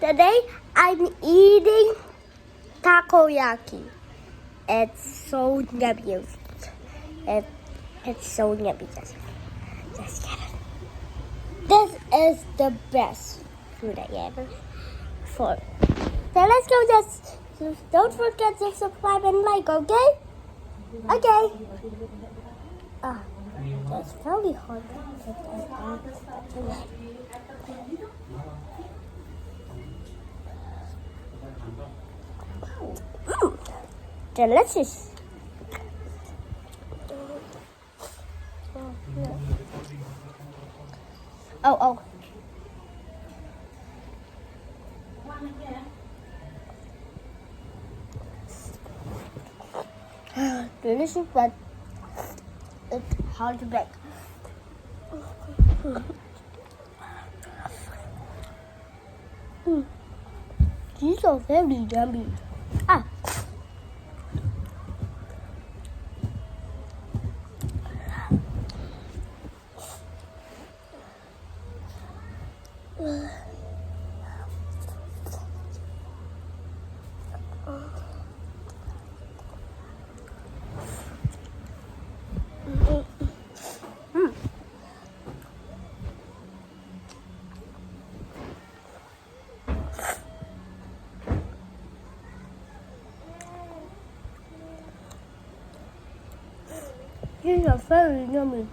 Today I'm eating takoyaki. It's so yummy. It's so yummy. Just get it. This is the best food I ever for. So let's go. Just don't forget to subscribe and like. Okay? Okay. That's probably hard. Delicious. Oh. Delicious, but it's hard to bake. These are very yummy. These are very yummy.